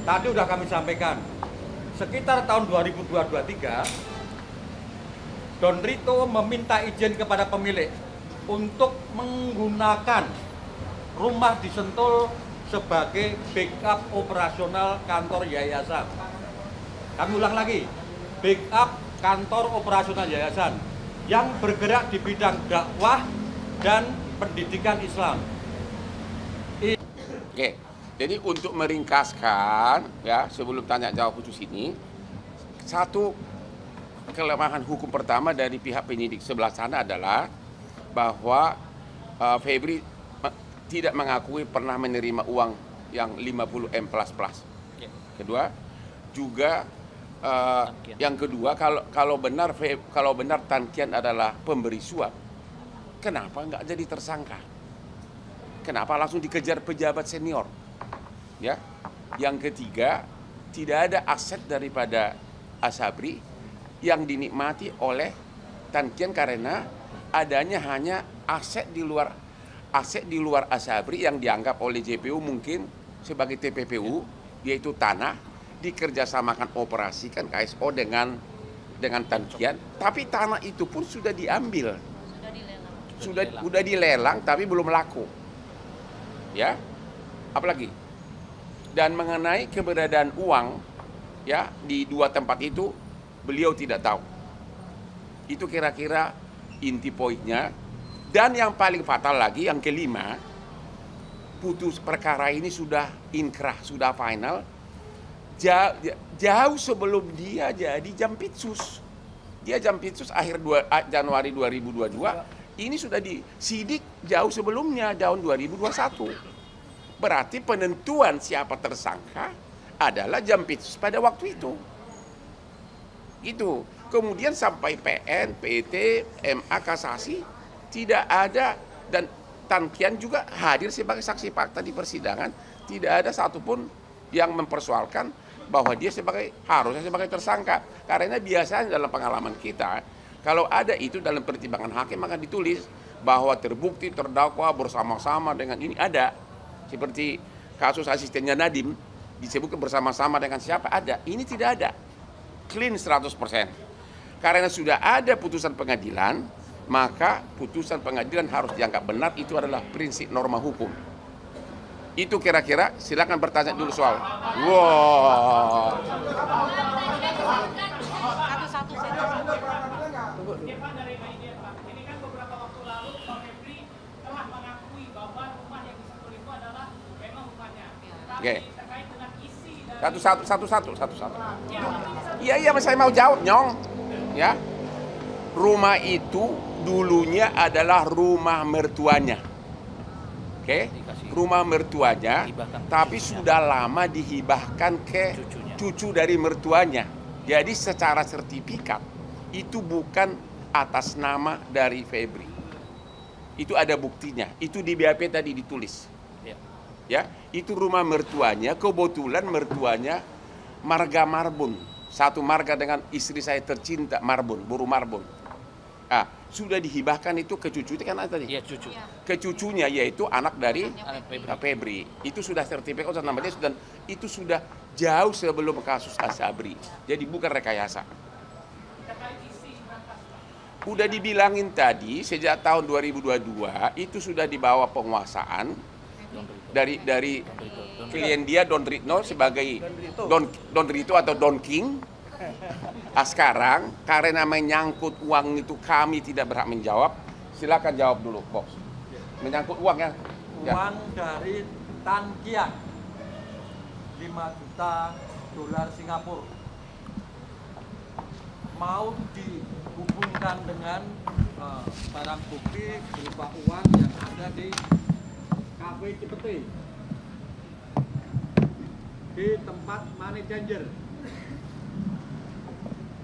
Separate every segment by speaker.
Speaker 1: Tadi udah kami sampaikan, sekitar tahun 2023, Don Rito meminta izin kepada pemilik untuk menggunakan rumah di Sentul sebagai backup operasional kantor yayasan. Kami ulang lagi, backup kantor operasional yayasan yang bergerak di bidang dakwah dan pendidikan Islam.
Speaker 2: Oke, jadi untuk meringkaskan, ya sebelum tanya jawab khusus ini, satu kelemahan hukum pertama dari pihak penyidik sebelah sana adalah bahwa Febri tidak mengakui pernah menerima uang yang 50 M plus. Kedua, juga yang kedua kalau benar Tan Kian adalah pemberi suap, kenapa nggak jadi tersangka? Kenapa langsung dikejar pejabat senior? Ya. Yang ketiga, tidak ada aset daripada Asabri yang dinikmati oleh Tan Kian karena adanya hanya aset di luar Asabri yang dianggap oleh JPU mungkin sebagai TPPU, yaitu tanah dikerjasamakan operasikan KSO dengan Tan Kian, tapi tanah itu pun sudah diambil. Sudah dilelang tapi belum laku. Ya, apalagi dan mengenai keberadaan uang ya di dua tempat itu beliau tidak tahu. Itu kira-kira inti poinnya. Dan yang paling fatal lagi yang kelima, putus perkara ini sudah inkrah, sudah final jauh sebelum dia jadi Jampitsus. Dia Jampitsus akhir Januari 2022. Ini sudah disidik jauh sebelumnya, tahun 2021. Berarti penentuan siapa tersangka adalah Jampitsus pada waktu itu. Itu. Kemudian sampai PN, PT, MA, kasasi tidak ada, dan Tan Kian juga hadir sebagai saksi fakta di persidangan. Tidak ada satupun yang mempersoalkan bahwa dia harusnya sebagai tersangka. Karena biasanya dalam pengalaman kita, kalau ada itu dalam pertimbangan hakim maka ditulis bahwa terbukti terdakwa bersama-sama dengan ini ada. Seperti kasus asistennya Nadiem disebutkan bersama-sama dengan siapa ada. Ini tidak ada. Clean 100%. Karena sudah ada putusan pengadilan, maka putusan pengadilan harus dianggap benar. Itu adalah prinsip norma hukum. Itu kira-kira, silakan bertanya dulu soal. Wow. Oke. Satu-satu. Iya, saya mau jawab, Nyong. Ya. Rumah itu dulunya adalah rumah mertuanya. Oke. Rumah mertuanya, tapi sudah lama dihibahkan ke cucu dari mertuanya. Jadi secara sertifikat itu bukan atas nama dari Febri. Itu ada buktinya. Itu di BAP tadi ditulis. Ya, itu rumah mertuanya, kebetulan mertuanya marga Marbun, satu marga dengan istri saya tercinta Marbun, Buru Marbun. Sudah dihibahkan itu ke cucu, itu kan tadi? Iya, cucu. Ke cucunya, yaitu anak dari Febri. Itu sudah sertifikat atas nama dia, dan itu sudah jauh sebelum kasus Asabri. Jadi bukan rekayasa. Udah dibilangin tadi, sejak tahun 2022 itu sudah dibawa penguasaan dari klien dia Don Rito sebagai Don Rito atau Don King. Sekarang karena menyangkut uang itu kami tidak berhak menjawab. Silakan jawab dulu, Bos. Menyangkut uang ya.
Speaker 1: Uang dari Tan Kian 5 juta dolar Singapura mau dihubungkan dengan barang bukti berupa uang yang ada di Cafe Cipete di tempat money changer,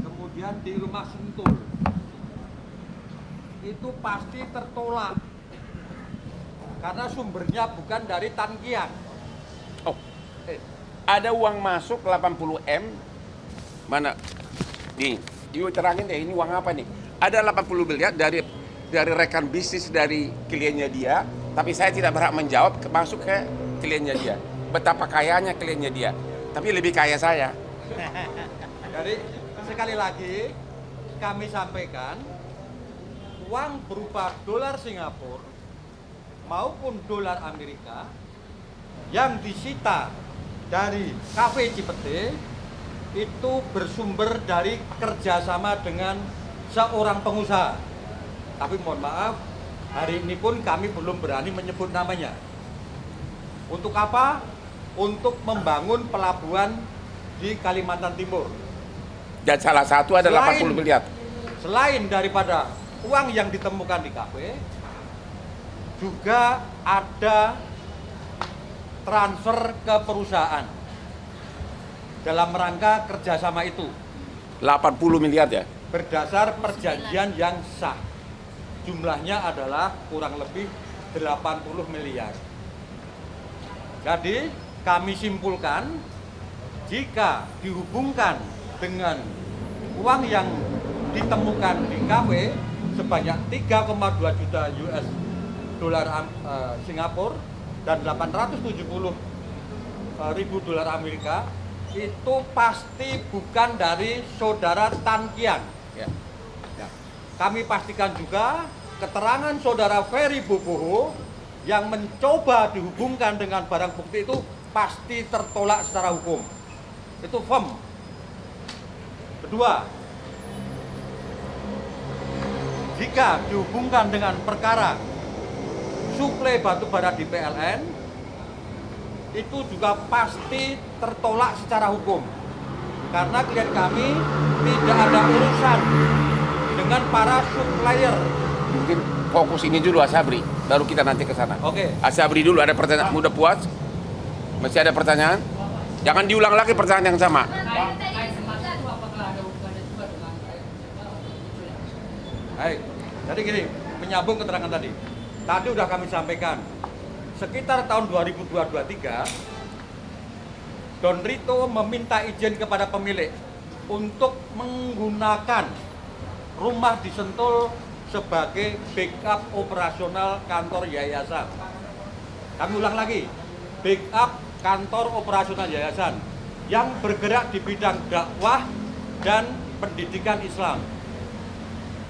Speaker 1: kemudian di rumah Sentul, itu pasti tertolak karena sumbernya bukan dari Tan Kian.
Speaker 2: Ada uang masuk 80 M mana nih, terangin deh ini uang apa nih. Ada 80 miliar dari rekan bisnis dari kliennya dia, tapi saya tidak berhak menjawab masuk ke kliennya dia. Betapa kayanya kliennya dia. tapi lebih kaya saya.
Speaker 1: Jadi sekali lagi kami sampaikan, uang berupa dolar Singapura maupun dolar Amerika yang disita dari Cafe Cipete itu bersumber dari kerjasama dengan seorang pengusaha. Tapi mohon maaf, hari ini pun kami belum berani menyebut namanya. Untuk apa? Untuk membangun pelabuhan di Kalimantan Timur.
Speaker 2: Dan salah satu ada 80 miliar.
Speaker 1: Selain daripada uang yang ditemukan di kafe, juga ada transfer ke perusahaan dalam rangka kerjasama itu
Speaker 2: 80 miliar ya.
Speaker 1: berdasar perjanjian yang sah. Jumlahnya adalah kurang lebih 80 miliar. Jadi kami simpulkan, jika dihubungkan dengan uang yang ditemukan di kafe sebanyak 3,2 juta US dolar Singapura dan 870 ribu dolar Amerika, itu pasti bukan dari saudara Tan Kian.
Speaker 2: Ya.
Speaker 1: Kami pastikan juga keterangan saudara Ferry Boboho yang mencoba dihubungkan dengan barang bukti itu pasti tertolak secara hukum. Itu firm. Kedua, jika dihubungkan dengan perkara suplai batu bara di PLN, itu juga pasti tertolak secara hukum. Karena klien kami tidak ada urusan dengan para supplier.
Speaker 2: Mungkin fokus ini dulu Asabri, baru kita nanti ke sana.
Speaker 1: Oke.
Speaker 2: Asabri dulu, ada pertanyaan. Udah puas? Masih ada pertanyaan? Jangan diulang lagi pertanyaan yang sama.
Speaker 1: Baik, jadi gini, menyambung keterangan tadi. Tadi udah kami sampaikan, sekitar tahun 2023, Don Rito meminta izin kepada pemilik untuk menggunakan rumah di Sentul sebagai backup operasional kantor yayasan. Kami ulang lagi, backup kantor operasional yayasan yang bergerak di bidang dakwah dan pendidikan Islam.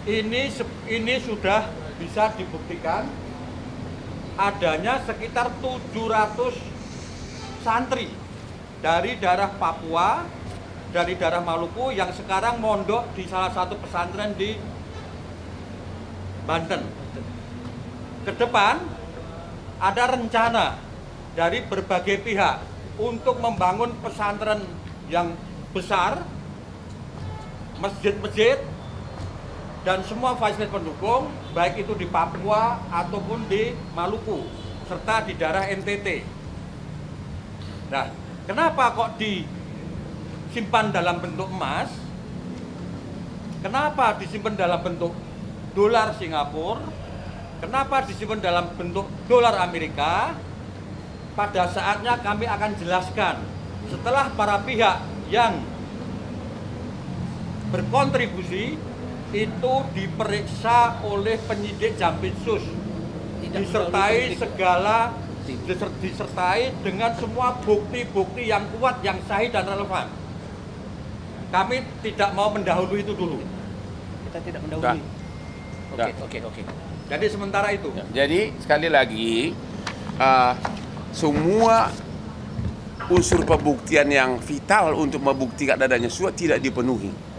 Speaker 1: Ini sudah bisa dibuktikan adanya sekitar 700 santri dari daerah Papua, dari daerah Maluku yang sekarang mondok di salah satu pesantren di Banten. Ke depan ada rencana dari berbagai pihak untuk membangun pesantren yang besar, masjid-masjid, dan semua fasilitas pendukung, baik itu di Papua ataupun di Maluku, serta di daerah NTT. Nah, kenapa kok disimpan dalam bentuk emas? Kenapa disimpan dalam bentuk dolar Singapura? Kenapa disimpan dalam bentuk dolar Amerika? Pada saatnya kami akan jelaskan setelah para pihak yang berkontribusi itu diperiksa oleh penyidik Jampitsus, disertai dengan semua bukti-bukti yang kuat, yang sahih dan relevan. Kami tidak mau mendahului itu dulu.
Speaker 3: Kita tidak mendahului. Oke.
Speaker 1: Jadi sementara itu.
Speaker 2: Ya, jadi sekali lagi semua unsur pembuktian yang vital untuk membuktikan adanya suap tidak dipenuhi.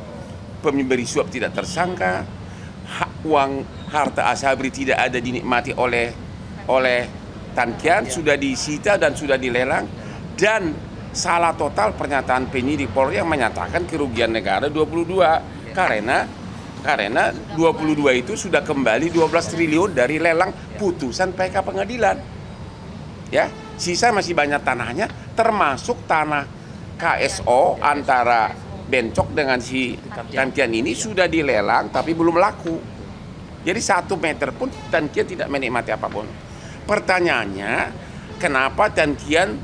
Speaker 2: Pemberi suap tidak tersangka, uang harta Asabri tidak ada dinikmati oleh Tan Kian, sudah disita dan sudah dilelang, dan salah total pernyataan penyidik Polri yang menyatakan kerugian negara 22 karena 22 itu sudah kembali 12 triliun dari lelang putusan PK pengadilan. Ya, sisa masih banyak tanahnya, termasuk tanah KSO antara Bencok dengan si Tan Kian ini sudah dilelang tapi belum laku. Jadi 1 meter pun Tan Kian tidak menikmati apapun. Pertanyaannya, kenapa Tan Kian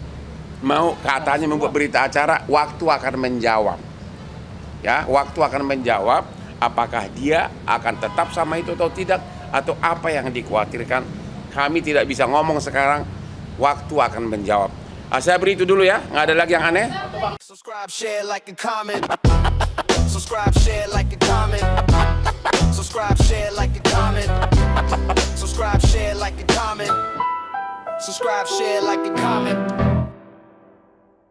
Speaker 2: mau katanya membuat berita acara? Waktu akan menjawab. Ya, waktu akan menjawab apakah dia akan tetap sama itu atau tidak, atau apa yang dikhawatirkan. Kami tidak bisa ngomong sekarang, waktu akan menjawab. Saya beri itu dulu ya, nggak ada lagi yang aneh.
Speaker 4: Subscribe, share, like, and comment. Subscribe, share, like, and comment. Subscribe, share, like, and comment. Subscribe, share, like, and comment. Subscribe, share, like, and comment.